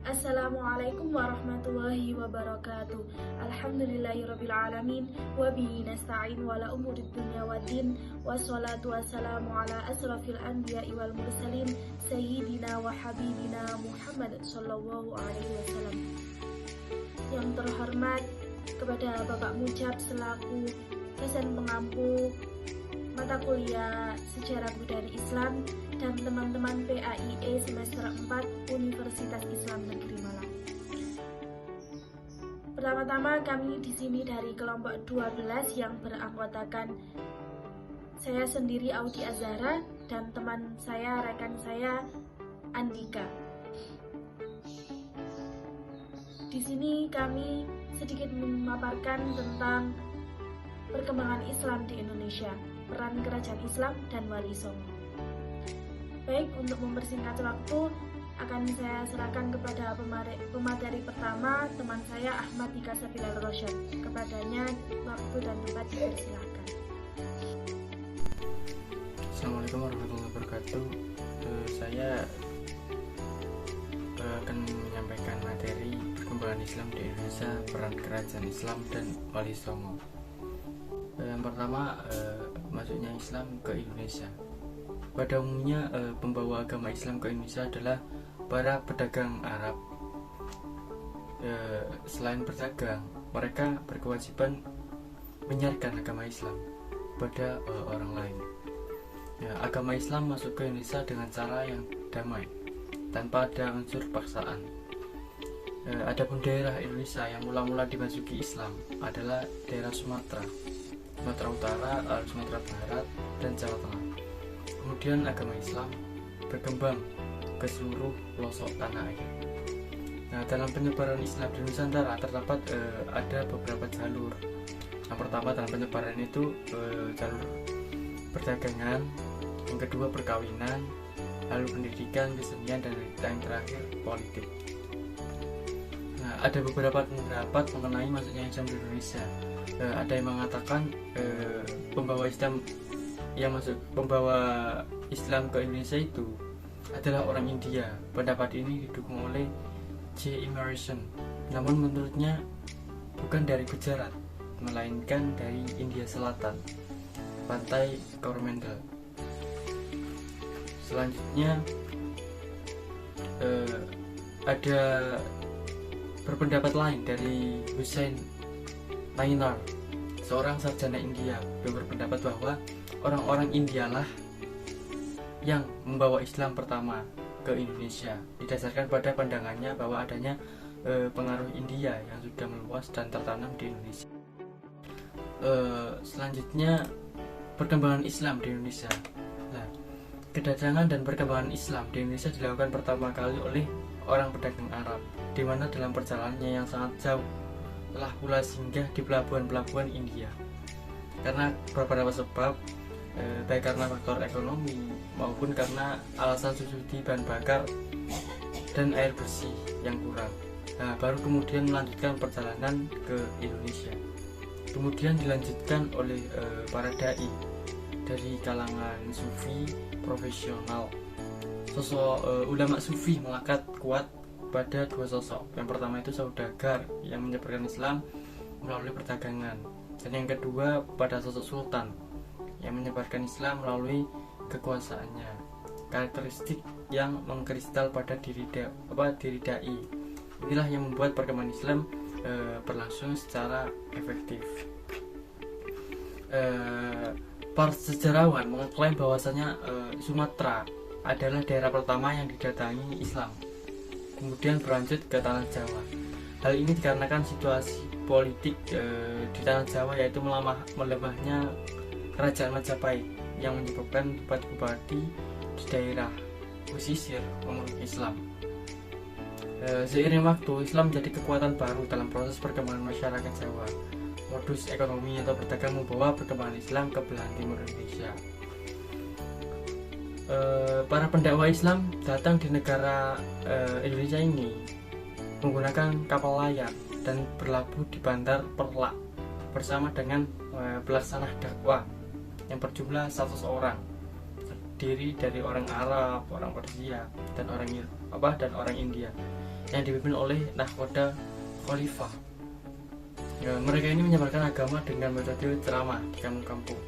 Assalamualaikum warahmatullahi wabarakatuh. Alhamdulillahirrabbilalamin. Wabihi nasta'in wala umurid dunya waddin. Wassalatu wassalamu ala asrafil anbiya'i wal mursalin Sayyidina wa habibina Muhammad sallallahu alaihi wasallam. Yang terhormat kepada Bapak Mujab selaku dosen pengampu mata kuliah Sejarah Budaya Islam dan teman-teman PAIE semester 4 Universitas Islam Negeri Malang. Pertama-tama kami di sini dari kelompok 12 yang beranggotakan saya sendiri Audi Azhara dan teman saya, rekan saya Andika. Di sini kami sedikit memaparkan tentang perkembangan Islam di Indonesia, peran kerajaan Islam dan Wali Songo. Baik, untuk mempersingkat waktu akan saya serahkan kepada pemateri pertama, teman saya Ahmad Dika Sabilal Rosyad. Kepadanya waktu dan tempat dipersilakan. Assalamualaikum warahmatullahi wabarakatuh. Saya akan menyampaikan materi perkembangan Islam di Indonesia, peran kerajaan Islam dan Wali Songo. Yang pertama, masuknya Islam ke Indonesia. Pada umumnya, pembawa agama Islam ke Indonesia adalah para pedagang Arab. Selain berdagang, mereka berkewajiban menyiarkan agama Islam pada orang lain. Agama Islam masuk ke Indonesia dengan cara yang damai, tanpa ada unsur paksaan. Adapun daerah Indonesia yang mula-mula dimasuki Islam adalah daerah Sumatera Utara, Sumatera Barat, dan Jawa Tengah. Kemudian agama Islam berkembang ke seluruh pelosok tanah air. Nah, dalam penyebaran Islam di Nusantara terdapat ada beberapa jalur. Yang pertama dalam penyebaran itu jalur perdagangan, yang kedua perkawinan, lalu pendidikan, kesenian, dan yang terakhir politik. Nah, ada beberapa pendapat mengenai masuknya Islam di Indonesia. Ada yang mengatakan pembawa Islam ke Indonesia itu adalah orang India. Pendapat ini didukung oleh J. Emerson. Namun menurutnya bukan dari Gujarat, melainkan dari India Selatan, pantai Coromandel. Selanjutnya ada berpendapat lain dari Hussein Nainar, seorang sarjana India, yang berpendapat bahwa orang-orang India lah yang membawa Islam pertama ke Indonesia, didasarkan pada pandangannya bahwa adanya pengaruh India yang sudah meluas dan tertanam di Indonesia. Selanjutnya perkembangan Islam di Indonesia. Nah, kedatangan dan perkembangan Islam di Indonesia dilakukan pertama kali oleh orang pedagang Arab, di mana dalam perjalanannya yang sangat jauh telah pula singgah di pelabuhan-pelabuhan India. Karena beberapa sebab, baik karena faktor ekonomi maupun karena alasan subsidi bahan bakar dan air bersih yang kurang. Nah, baru kemudian melanjutkan perjalanan ke Indonesia. Kemudian dilanjutkan oleh para dai dari kalangan sufi profesional. Sosok ulama sufi melekat kuat pada dua sosok. Yang pertama itu saudagar yang menyebarkan Islam melalui perdagangan, dan yang kedua pada sosok sultan yang menyebarkan Islam melalui kekuasaannya. Karakteristik yang mengkristal pada diri dai inilah yang membuat perkembangan Islam berlangsung secara efektif. Para sejarawan mengklaim bahwasanya Sumatera adalah daerah pertama yang didatangi Islam, kemudian berlanjut ke tanah Jawa. Hal ini dikarenakan situasi politik di tanah Jawa, yaitu melemahnya kerajaan Majapahit yang menyebabkan bupati-bupati di daerah pesisir memeluk Islam. Seiring waktu, Islam menjadi kekuatan baru dalam proses perkembangan masyarakat Jawa. Modus ekonomi atau berdagang membawa perkembangan Islam ke belahan timur Indonesia. Para pendakwa Islam datang di negara Indonesia ini menggunakan kapal layar dan berlabuh di Bandar Perlak bersama dengan pelaksana dakwah yang berjumlah 100 orang, terdiri dari orang Arab, orang Persia, dan orang India. yang dipimpin oleh nahkoda khalifah. Mereka ini menyebarkan agama dengan metode ceramah di kampung-kampung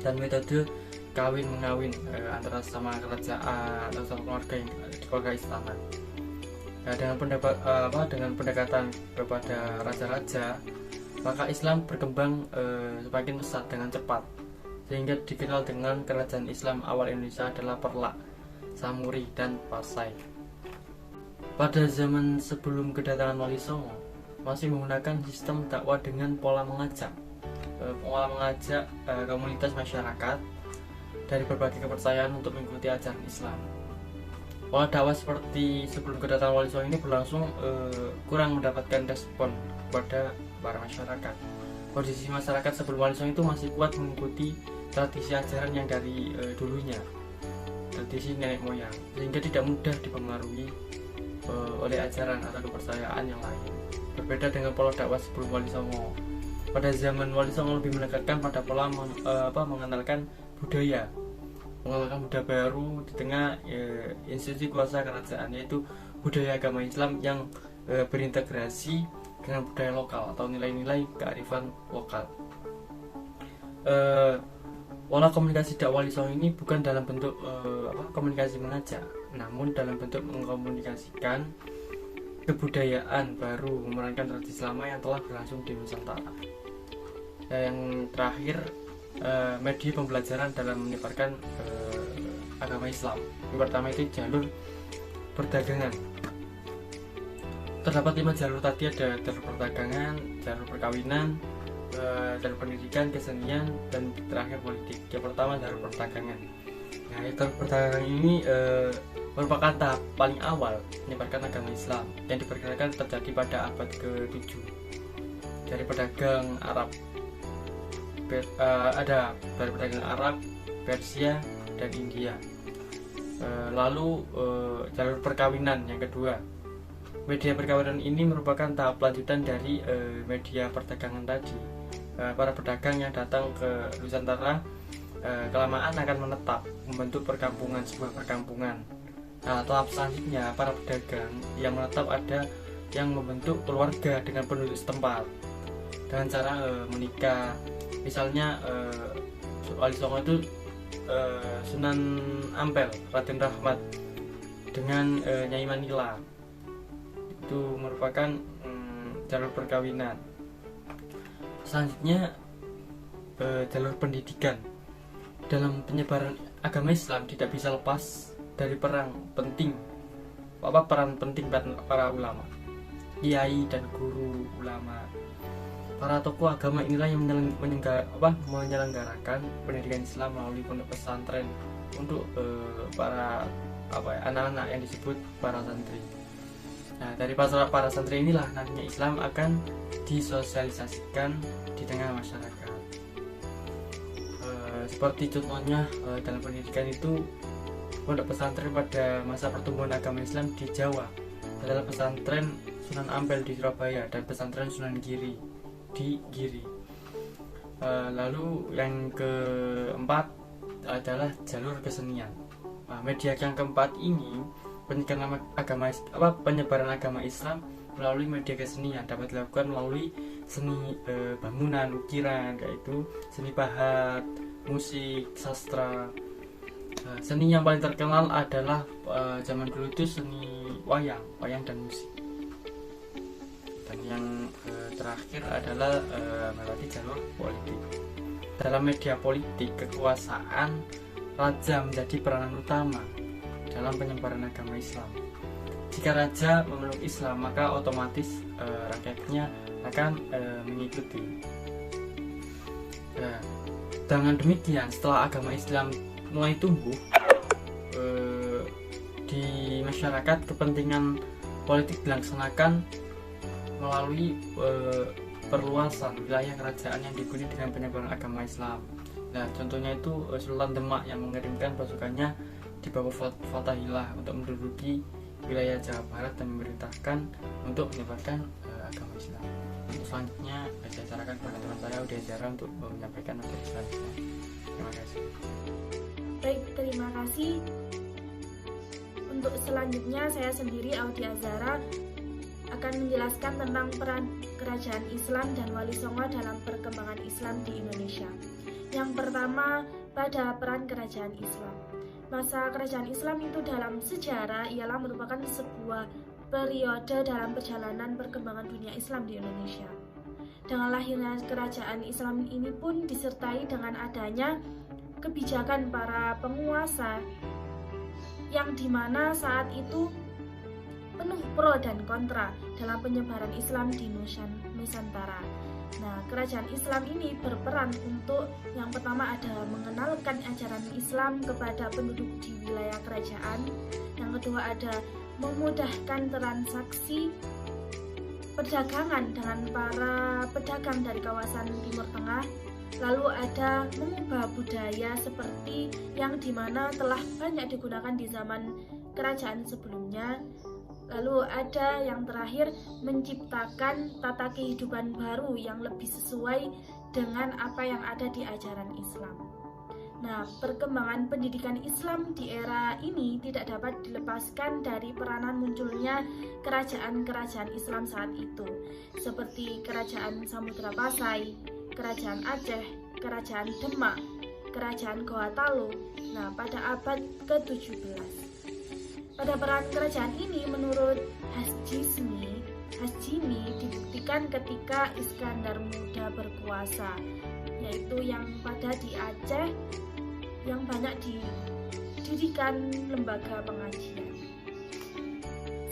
dan metode kawin mengawin antara sama kerajaan atau sama keluarga yang di keluarga istana. Dengan pendekatan kepada raja-raja, maka Islam berkembang semakin pesat dengan cepat, sehingga dikenal dengan kerajaan Islam awal Indonesia adalah Perlak, Samuri, dan Pasai. Pada zaman sebelum kedatangan Wali Songo, masih menggunakan sistem dakwah dengan pola mengajak komunitas masyarakat dari berbagai kepercayaan untuk mengikuti ajaran Islam. Pola dakwah seperti sebelum kedatangan Wali Songo ini berlangsung kurang mendapatkan respon kepada para masyarakat. Kondisi masyarakat sebelum Wali Songo itu masih kuat mengikuti tradisi ajaran yang dari dulunya, tradisi nenek moyang, sehingga tidak mudah dipengaruhi oleh ajaran atau kepercayaan yang lain. Berbeda dengan pola dakwah sebelum Wali Songo. Pada zaman Wali Songo lebih menekankan pada pola mengenalkan budaya baru di tengah institusi kuasa kerajaan, yaitu budaya agama Islam yang berintegrasi dengan budaya lokal atau nilai-nilai kearifan lokal. Pola komunikasi dakwah Wali Songo ini bukan dalam bentuk komunikasi mengajak, namun dalam bentuk mengkomunikasikan kebudayaan baru, memerankan tradisi lama yang telah berlangsung di Nusantara. Yang terakhir, media pembelajaran dalam menyebarkan agama Islam. Yang pertama itu jalur perdagangan. Terdapat 5 jalur tadi, ada jalur perdagangan, jalur perkawinan, jalur pendidikan, kesenian, dan terakhir politik. Yang pertama jalur perdagangan. Nah, jalur perdagangan ini merupakan tahap paling awal menyebarkan agama Islam yang diperkirakan terjadi pada abad ke-7. Dari pedagang Arab ada dari pedagang Arab, Persia, dan India. Lalu jalur perkawinan yang kedua. Media perkawinan ini merupakan tahap lanjutan dari media perdagangan tadi. Para pedagang yang datang ke Nusantara kelamaan akan menetap, membentuk perkampungan, sebuah perkampungan. Nah, tahap selanjutnya para pedagang yang menetap ada yang membentuk keluarga dengan penduduk setempat dengan cara menikah. Misalnya Wali Songo itu Sunan Ampel, Raden Rahmat dengan Nyai Manila, itu merupakan jalur perkawinan. Selanjutnya jalur pendidikan. Dalam penyebaran agama Islam tidak bisa lepas dari peran penting para ulama, kiai dan guru ulama. Para tokoh agama inilah yang menyelenggarakan pendidikan Islam melalui pondok pesantren untuk para anak-anak yang disebut para santri. Nah, dari para santri inilah nantinya Islam akan disosialisasikan di tengah masyarakat. Seperti contohnya dalam pendidikan itu, pondok pesantren pada masa pertumbuhan agama Islam di Jawa adalah pesantren Sunan Ampel di Surabaya dan pesantren Sunan Giri di Giri. Lalu yang keempat adalah jalur kesenian. Media yang keempat ini penyebaran agama Islam melalui media kesenian dapat dilakukan melalui seni bangunan, ukiran, yaitu seni pahat, musik, sastra. Seni yang paling terkenal adalah zaman dulu itu seni wayang dan musik. Dan yang terakhir adalah melalui jalur politik. Dalam media politik, kekuasaan raja menjadi peranan utama dalam penyebaran agama Islam. Jika raja memeluk Islam, maka otomatis rakyatnya akan mengikuti. Dengan demikian, setelah agama Islam mulai tumbuh di masyarakat, kepentingan politik dilaksanakan melalui perluasan wilayah kerajaan yang diikuti dengan penyebaran agama Islam. Nah, contohnya itu Sultan Demak yang mengirimkan pasukannya di bawah Fatahillah untuk menduduki wilayah Jawa Barat dan memerintahkan untuk menyebarkan agama Islam. Untuk selanjutnya saya sarankan kepada teman saya Udia Zara untuk menyampaikan materi selanjutnya. Terima kasih. Baik, terima kasih Untuk selanjutnya saya sendiri Audi Azhara akan menjelaskan tentang peran kerajaan Islam dan Wali Songo dalam perkembangan Islam di Indonesia. Yang pertama, pada peran kerajaan Islam. Masa kerajaan Islam itu dalam sejarah ialah merupakan sebuah periode dalam perjalanan perkembangan dunia Islam di Indonesia. Dengan lahirnya kerajaan Islam ini pun disertai dengan adanya kebijakan para penguasa yang dimana saat itu penuh pro dan kontra dalam penyebaran Islam di Nusantara. Nah, kerajaan Islam ini berperan untuk yang pertama ada mengenalkan ajaran Islam kepada penduduk di wilayah kerajaan. Yang kedua ada memudahkan transaksi perdagangan dengan para pedagang dari kawasan Timur Tengah. Lalu ada mengubah budaya seperti yang dimana telah banyak digunakan di zaman kerajaan sebelumnya. Lalu ada yang terakhir menciptakan tata kehidupan baru yang lebih sesuai dengan apa yang ada di ajaran Islam. Nah, perkembangan pendidikan Islam di era ini tidak dapat dilepaskan dari peranan munculnya kerajaan-kerajaan Islam saat itu, seperti Kerajaan Samudra Pasai, Kerajaan Aceh, Kerajaan Demak, Kerajaan Gorontalo. Nah, pada abad ke-17. Pada peran kerajaan ini menurut Hasjimi dibuktikan ketika Iskandar Muda berkuasa, yaitu yang pada di Aceh yang banyak didirikan lembaga pengajian.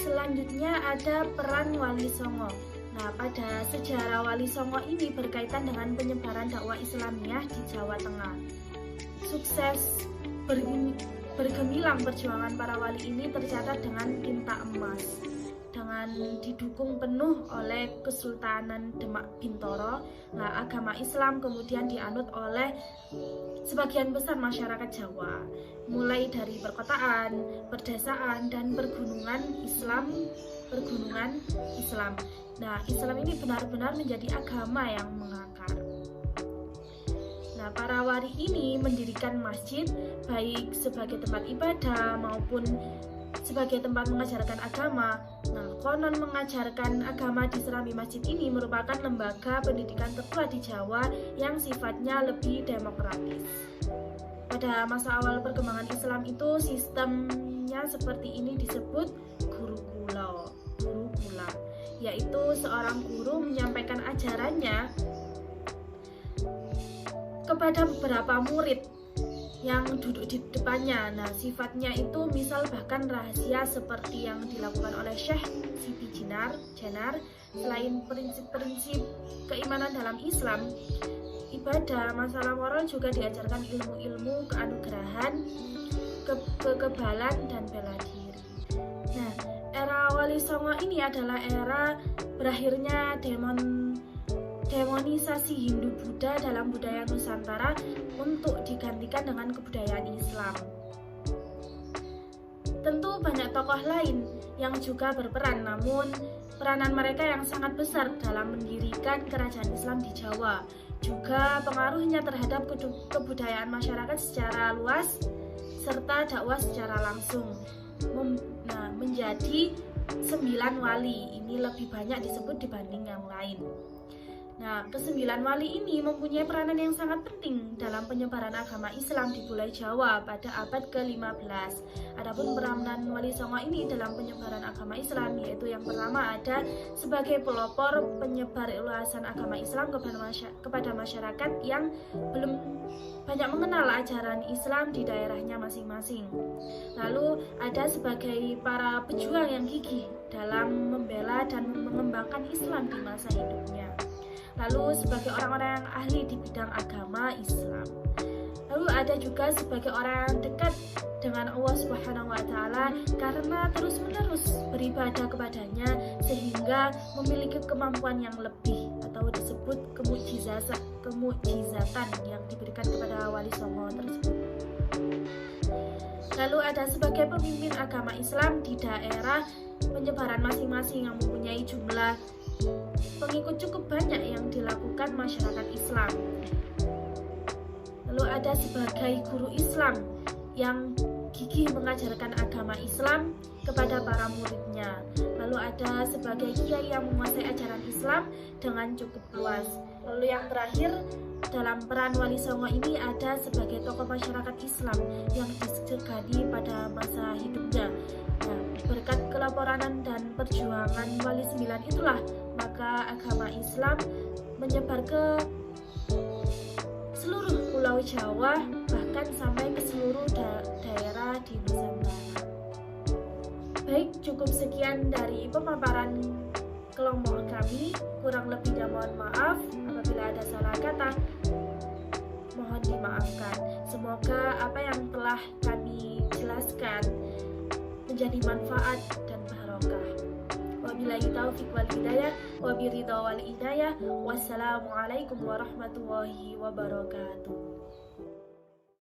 Selanjutnya ada peran Wali Songo. Nah, pada sejarah Wali Songo ini berkaitan dengan penyebaran dakwah Islamiyah di Jawa Tengah. Sukses bergemilang perjuangan para wali ini tercatat dengan tinta emas, dengan didukung penuh oleh Kesultanan Demak Bintoro. Nah, agama Islam kemudian dianut oleh sebagian besar masyarakat Jawa, mulai dari perkotaan, perdesaan, dan pergunungan Islam. Nah, Islam ini benar-benar menjadi agama yang mengakar. Nah, para wali ini mendirikan masjid baik sebagai tempat ibadah maupun sebagai tempat mengajarkan agama. Nah, konon mengajarkan agama di serambi masjid ini merupakan lembaga pendidikan tertua di Jawa yang sifatnya lebih demokratis. Pada masa awal perkembangan Islam itu sistemnya seperti ini disebut gurukula, yaitu seorang guru menyampaikan ajarannya kepada beberapa murid yang duduk di depannya. Nah, sifatnya itu misal bahkan rahasia seperti yang dilakukan oleh Syekh Siti Jenar. Selain prinsip-prinsip keimanan dalam Islam, ibadah, masalah moral juga diajarkan ilmu-ilmu keanugerahan, kekebalan, dan bela diri. Nah, era Wali Songo ini adalah era berakhirnya demonisasi Hindu-Buddha dalam budaya Nusantara untuk digantikan dengan kebudayaan Islam. Tentu banyak tokoh lain yang juga berperan, namun peranan mereka yang sangat besar dalam mendirikan kerajaan Islam di Jawa. Juga pengaruhnya terhadap kebudayaan masyarakat secara luas serta dakwah secara langsung. Menjadi 9 wali, ini lebih banyak disebut dibanding yang lain. Nah, ke-9 wali ini mempunyai peranan yang sangat penting dalam penyebaran agama Islam di Pulau Jawa pada abad ke-15. Adapun peranan Wali Songo ini dalam penyebaran agama Islam yaitu yang pertama ada sebagai pelopor penyebar ulasan agama Islam kepada masyarakat yang belum banyak mengenal ajaran Islam di daerahnya masing-masing. Lalu ada sebagai para pejuang yang gigih dalam membela dan mengembangkan Islam di masa hidupnya. Lalu sebagai orang-orang yang ahli di bidang agama Islam. Lalu ada juga sebagai orang yang dekat dengan Allah Subhanahu wa Ta'ala karena terus-menerus beribadah kepadanya sehingga memiliki kemampuan yang lebih atau disebut kemukjizatan yang diberikan kepada Wali Songo tersebut. Lalu ada sebagai pemimpin agama Islam di daerah penyebaran masing-masing yang mempunyai jumlah pengikut cukup banyak yang dilakukan masyarakat Islam. Lalu ada sebagai guru Islam yang gigih mengajarkan agama Islam kepada para muridnya. Lalu ada sebagai kiai yang menguasai ajaran Islam dengan cukup luas. Lalu yang terakhir, dalam peran Wali Songo ini ada sebagai tokoh masyarakat Islam yang disegani pada masa hidupnya. Nah, berkat kelaporanan dan perjuangan Wali Sembilan itulah maka agama Islam menyebar ke seluruh Pulau Jawa, bahkan sampai ke seluruh daerah di Nusantara. Baik, cukup sekian dari pemaparan kelompok kami. Kurang lebihnya mohon maaf. Apabila ada salah kata, mohon dimaafkan. Semoga apa yang telah kami jelaskan menjadi manfaat dan barokah. Wabillahi taufiq wal hidayah, wabiridha wal hidayah. Wassalamualaikum warahmatullahi wabarakatuh.